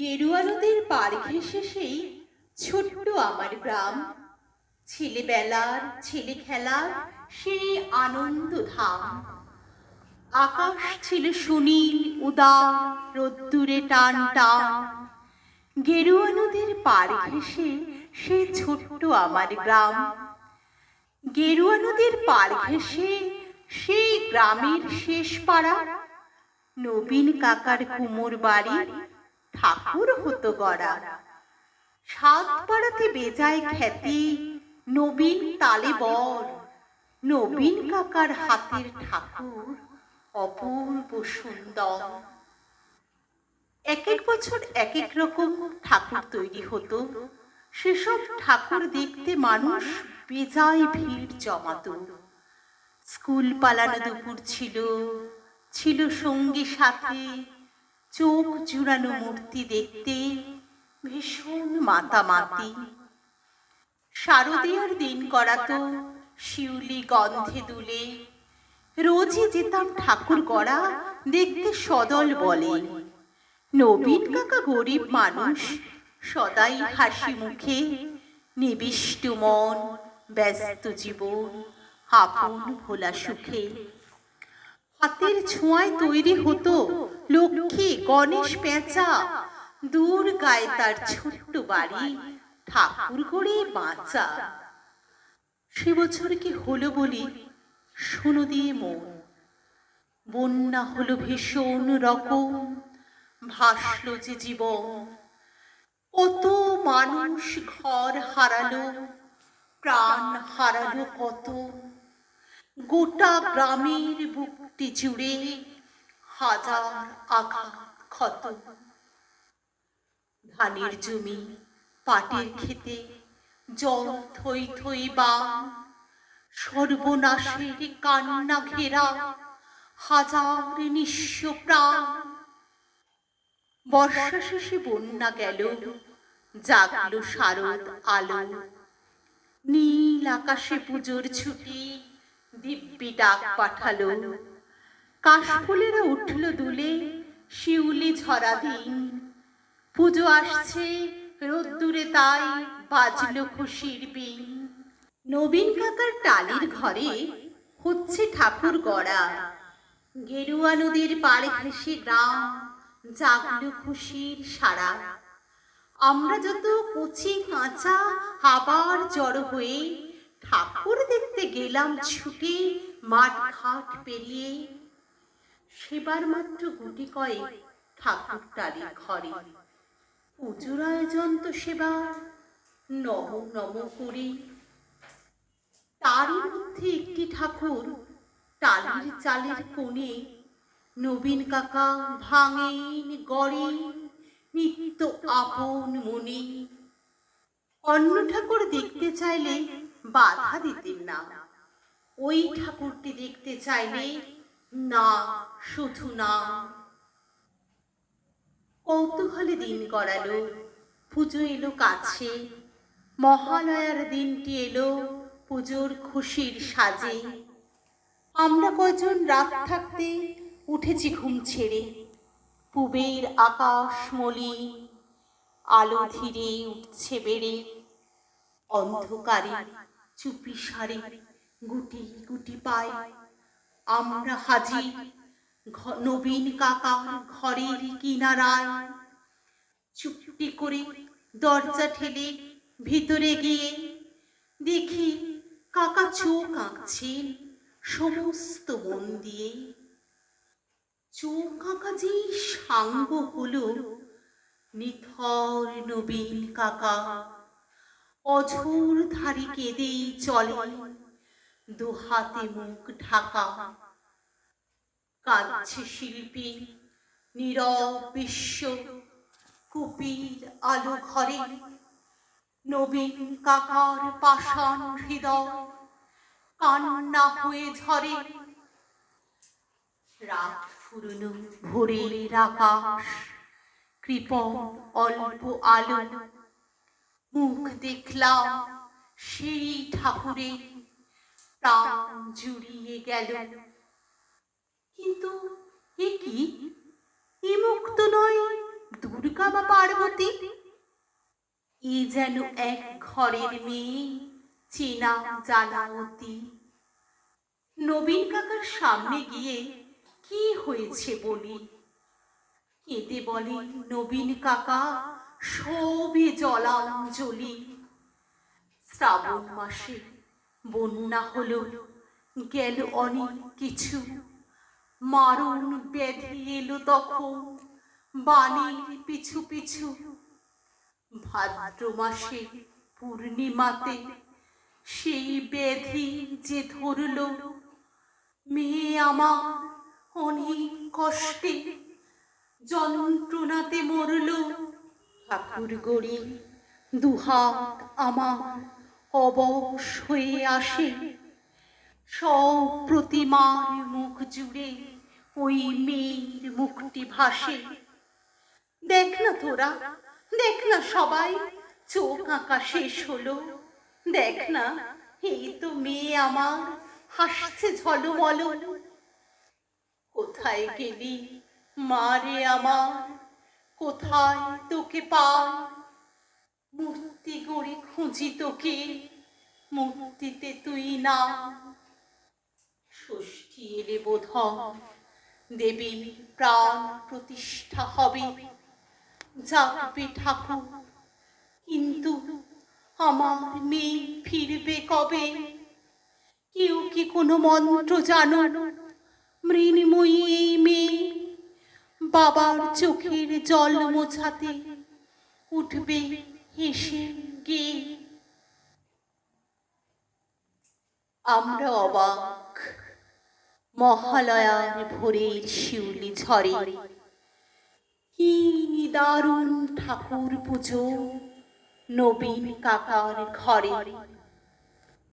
গেরুয়া নদীর পাড় ঘেঁষে সেই ছোট্ট আমার গ্রাম, ছেলেবেলার ছেলে খেলার সেই আনন্দ ধাম। আকাশ ছিল সুনীল উদার, রোদ্দুরে টান টান। গেরুয়া নদীর পাড় ঘেঁষে সেই ছোট্ট আমার গ্রাম। গেরুয়া নদীর পাড় ঘেঁষে সেই গ্রামের শেষ পাড়া, নবীন কাকার কুমোর বাড়ি ঠাকুর হতো গড়া। সাত পাড়াতে বেজায় খ্যাতি, নবীন তালে বর, নবীন কাকার হাতের ঠাকুর অপূর্ব সুন্দর। এক এক বছর এক এক রকম ঠাকুর তৈরি হতো, সেসব ঠাকুর দেখতে মানুষ বেজায় ভিড় জমাতো। স্কুল পালানো দুপুর ছিল, ছিল সঙ্গী সাথে, চোখ জুড়ানো মূর্তি দেখতে ভীষণ মাতামাতি। শারদীয়ার দিন করাতো শিউলি গন্ধে দুলে, রোজই যেতাম ঠাকুর গড়া দেখতে সদল বলে। নবীন কাকা গরিব মানুষ, সদাই হাসি মুখে, নিবিষ্ট মন, ব্যস্ত জীবন, আপন ভোলা সুখে। হাতের ছোঁয়ায় তৈরি হতো লক্ষ্মী গণেশ পেঁচা, দূর গায়ে তার ছোট্ট বাড়ি, ঠাকুর গড়ে বাঁচা। সে বছর কি হলো বলি শোনো দিয়ে মন, বন্যা হলো ভীষণ রকম, ভাসলো যে জীবন। কত মানুষ ঘর হারালো, প্রাণ হারালো কত, গোটা গ্রামের বুকটি জুড়ে হাজার আঘাত ক্ষত। ধানের জমি, পাটের ক্ষেতে জল থই থই বান, সর্বনাশের কান্না ঘেরা হাজার নিঃস্ব প্রাণ। বর্ষা শেষে বন্যা গেল, জাগলো শারদ আলো, নীল আকাশে পুজোর ছুটি, দিব্যি ডাক পাঠালো। কাশফুলেরা উঠল দুলে, শিউলি ঝরা দিন, পুজো আসছে রোদ্দুরে তাই বাজলো খুশির বিন। নবীন কাকার টালির ঘরে হচ্ছে ঠাকুর গড়া, গেরুয়া নদীর পাড়ে ঘেঁষে গ্রাম জাগলো খুশির সারা। আমরা যত কচি কাঁচা আবার জড়ো হয়ে ঠাকুর দেখতে গেলাম ছুটে মাঠ ঘাট পেরিয়ে। সেবার মাত্র গুটি কয়েক ঠাকুর টালির ঘরে, পুজোর আয়োজন তো সেবার নম নম করে। তারই মধ্যে একটি ঠাকুর টালির চালের কোণে, নবীন কাকা ভাঙেন গড়েন নিত্য আপন মনে। অন্য ঠাকুর দেখতে চাইলে বাধা দিতেন না, ওই ঠাকুরটি দেখতে চাইলে না, শুধু না। কৌতূহলে দিন গড়ালো, পুজো এলো কাছে, মহালয়ার দিনটি এলো পুজোর খুশির সাজে। আমরা কয়জন রাত থাকতে উঠেছি ঘুম ছেড়ে, পুবের আকাশ মলিন, আলো ধীরে উঠছে বেড়ে। অন্ধকারে চুপি সারে গুটি গুটি পায় আমরা হাজির নবীন কাকার ঘরের কিনারায়। চুপটি করে দরজা ঠেলে ভিতরে গিয়ে দেখি কাকা চোখ আঁকছেন সমস্ত মন দিয়ে। চোখ আঁকা যে সাঙ্গ হলো, নিথর নবীন কাকা অঝোর ধারি কেঁদেই চলে, দুহাতে মুখ ঢাকা। কাঁদছে শিল্পী নীরব বিশ্ব, কুপির আলো ঘরে, নবীন কাকার পাষাণ হৃদয় কান্না হয়ে ঝরে। রাত ফুরনো ভোরের আকাশ, কৃপণ অল্প আলো, মুখ দেখলাম সেই ঠাকুরের, প্রাণ জুড়িয়ে গেল। কিন্তু এ কি, এ মুখ তো নয় দুর্গা বা পার্বতী? এ যেন এক ঘরের মেয়ে, চেনা জানা অতি। নবীন কাকার সামনে গিয়ে কি হয়েছে বলি, কেঁদে বলে নবীন কাকা, সবে জলাঞ্জলি। শ্রাবণ মাসে বন্যা হলো, গেল অনেক কিছু, মারণ ব্যাধি এলো তখন বাণীর পিছু পিছু। ভাদ্র মাসে পূর্ণিমাতে সেই ব্যাধি যে ধরল, মেয়ে আমার অনেক কষ্টে যন্ত্রণাতে মরল। ঠাকুর গড়ি দুহাত আমার অবশ হয়ে আসে, সব প্রতিমার মুখ জুড়ে ওই মেয়ের মুখটি ভাসে। দেখ না তোরা, দেখ না সবাই, চোখ আঁকা শেষ হলো। দেখ না, এই তো মেয়ে আমার হাসছে ঝলমল। কোথায় গেলি মা রে আমার, কোথায় তোকে পাই? মূর্তি গড়ে খুঁজি তোকে, মূর্তিতে তুই না। ষষ্ঠী এলে বোধহয় দেবীর প্রাণ প্রতিষ্ঠা হবে, জাগবে ঠাকুর, কিন্তু আমার মেয়ে ফিরবে কবে? কেউ কি কোনো মন্ত্র জানো? মৃন্ময়ী এই মেয়ে বাবার চোখের জল মোছাতে উঠবে হেসে গিয়ে। আমরা অবাক, মহালয়ার ভোরের শিউলি ঝরে, কি দারুণ ঠাকুর পুজো নবীন কাকার ঘরে।